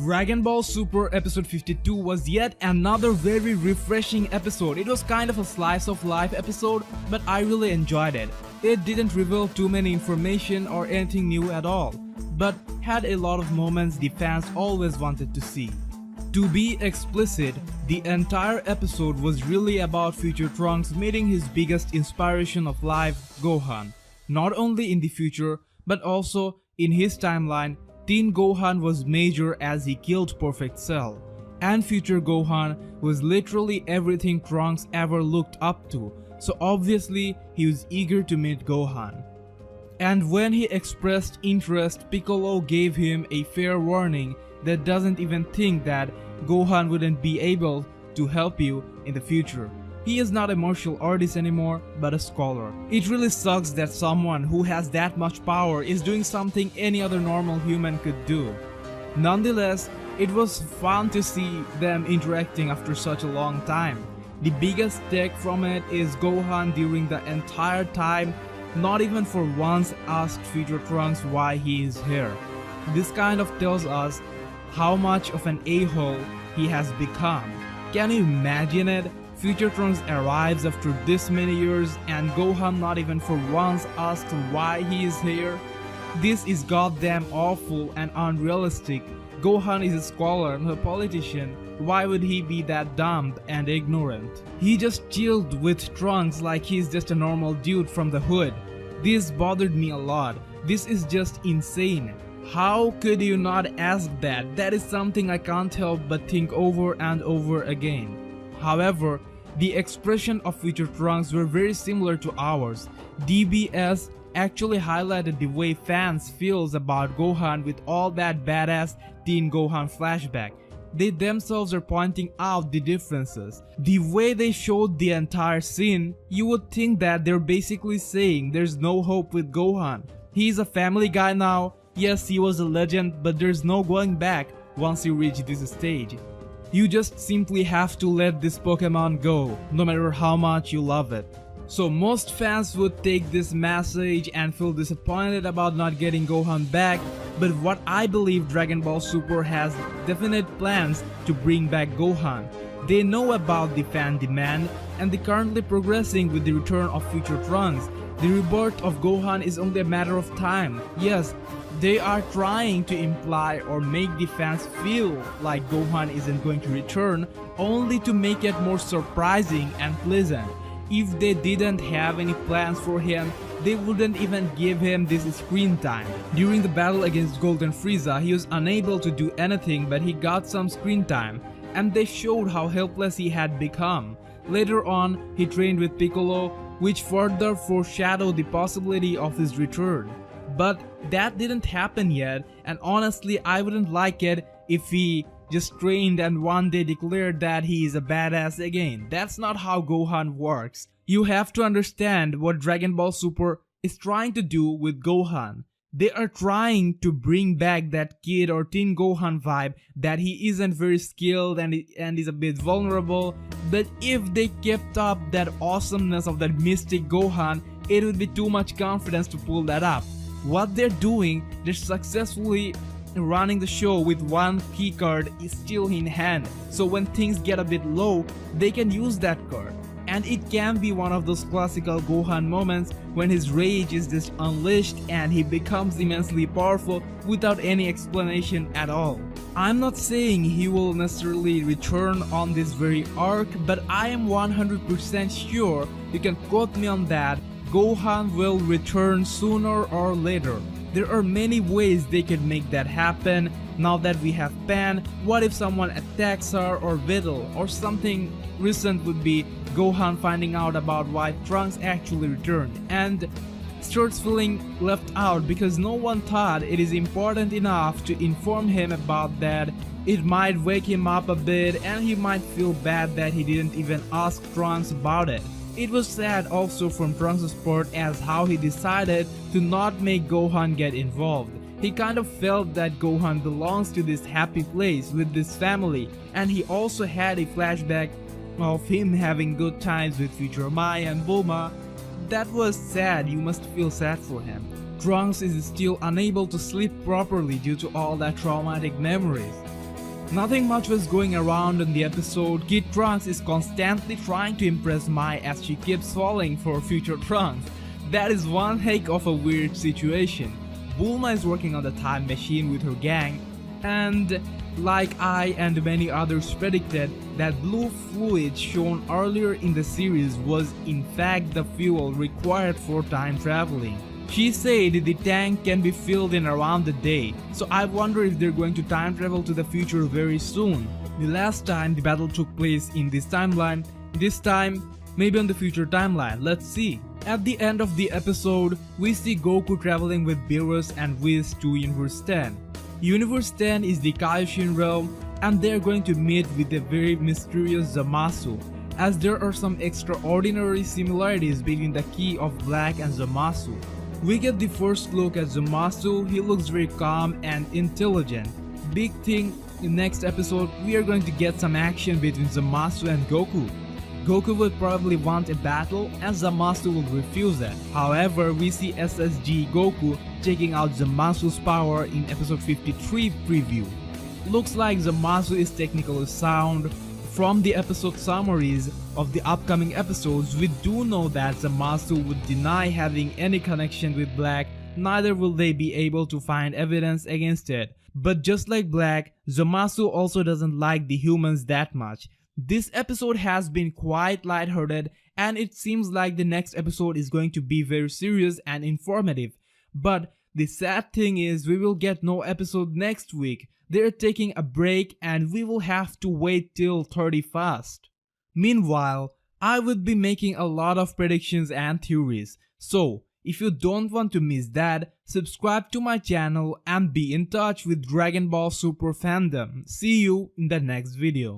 Dragon Ball Super episode 52 was yet another very refreshing episode. It was kind of a slice of life episode, but I really enjoyed it. It didn't reveal too many information or anything new at all, but had a lot of moments the fans always wanted to see. To be explicit, the entire episode was really about Future Trunks meeting his biggest inspiration of life, Gohan. Not only in the future, but also in his timeline, Teen Gohan was major as he killed Perfect Cell, and Future Gohan was literally everything Trunks ever looked up to, so obviously he was eager to meet Gohan. And when he expressed interest, Piccolo gave him a fair warning that doesn't even think that Gohan wouldn't be able to help you in the future. He is not a martial artist anymore, but a scholar. It really sucks that someone who has that much power is doing something any other normal human could do. Nonetheless, it was fun to see them interacting after such a long time. The biggest take from it is Gohan during the entire time not even for once asked Future Trunks why he is here. This kind of tells us how much of an a-hole he has become. Can you imagine it? Future Trunks arrives after this many years and Gohan not even for once asked why he is here? This is goddamn awful and unrealistic. Gohan is a scholar, not a politician. Why would he be that dumb and ignorant? He just chilled with Trunks like he's just a normal dude from the hood. This bothered me a lot. This is just insane. How could you not ask that? That is something I can't help but think over and over again. However, the expression of Future Trunks were very similar to ours. DBS actually highlighted the way fans feels about Gohan with all that badass Teen Gohan flashback. They themselves are pointing out the differences. The way they showed the entire scene, you would think that they're basically saying there's no hope with Gohan. He's a family guy now. Yes, he was a legend, but there's no going back once you reach this stage. You just simply have to let this Pokemon go, no matter how much you love it. So most fans would take this message and feel disappointed about not getting Gohan back, but what I believe Dragon Ball Super has definite plans to bring back Gohan. They know about the fan demand and they're currently progressing with the return of Future Trunks. The rebirth of Gohan is only a matter of time. Yes, they are trying to imply or make the fans feel like Gohan isn't going to return, only to make it more surprising and pleasant. If they didn't have any plans for him, they wouldn't even give him this screen time. During the battle against Golden Frieza, he was unable to do anything, but he got some screen time, and they showed how helpless he had become. Later on, he trained with Piccolo, which further foreshadowed the possibility of his return. But that didn't happen yet, and honestly I wouldn't like it if he just trained and one day declared that he is a badass again. That's not how Gohan works. You have to understand what Dragon Ball Super is trying to do with Gohan. They are trying to bring back that kid or Teen Gohan vibe that he isn't very skilled and is a bit vulnerable, but if they kept up that awesomeness of that mystic Gohan, it would be too much confidence to pull that up. What they're doing, they're successfully running the show with one key card is still in hand, so when things get a bit low, they can use that card. And it can be one of those classical Gohan moments when his rage is just unleashed and he becomes immensely powerful without any explanation at all. I'm not saying he will necessarily return on this very arc, but I am 100% sure, you can quote me on that, Gohan will return sooner or later. There are many ways they can make that happen. Now that we have Pan, what if someone attacks her or Videl, or something recent would be Gohan finding out about why Trunks actually returned and starts feeling left out because no one thought it is important enough to inform him about that. It might wake him up a bit and he might feel bad that he didn't even ask Trunks about it. It was sad also from Trunks' part as how he decided to not make Gohan get involved. He kind of felt that Gohan belongs to this happy place with this family, and he also had a flashback of him having good times with Future Mai and Bulma. That was sad, you must feel sad for him. Trunks is still unable to sleep properly due to all that traumatic memories. Nothing much was going around in the episode. Kid Trunks is constantly trying to impress Mai as she keeps falling for Future Trunks. That is one heck of a weird situation. Bulma is working on the time machine with her gang, and like I and many others predicted, that blue fluid shown earlier in the series was in fact the fuel required for time traveling. She said the tank can be filled in around a day, so I wonder if they're going to time travel to the future very soon. The last time the battle took place in this timeline, this time maybe on the future timeline, let's see. At the end of the episode, we see Goku traveling with Beerus and Whis to Universe 10. Universe 10 is the Kaioshin realm, and they're going to meet with the very mysterious Zamasu, as there are some extraordinary similarities between the Key of Black and Zamasu. We get the first look at Zamasu. He looks very calm and intelligent. Big thing, in next episode we are going to get some action between Zamasu and Goku. Goku will probably want a battle and Zamasu will refuse that. However, we see SSG Goku checking out Zamasu's power in episode 53 preview. Looks like Zamasu is technically sound. From the episode summaries of the upcoming episodes, we do know that Zamasu would deny having any connection with Black, neither will they be able to find evidence against it. But just like Black, Zamasu also doesn't like the humans that much. This episode has been quite lighthearted, and it seems like the next episode is going to be very serious and informative. But the sad thing is we will get no episode next week. They're taking a break and we will have to wait till 31st. Meanwhile, I would be making a lot of predictions and theories. So, if you don't want to miss that, subscribe to my channel and be in touch with Dragon Ball Super fandom. See you in the next video.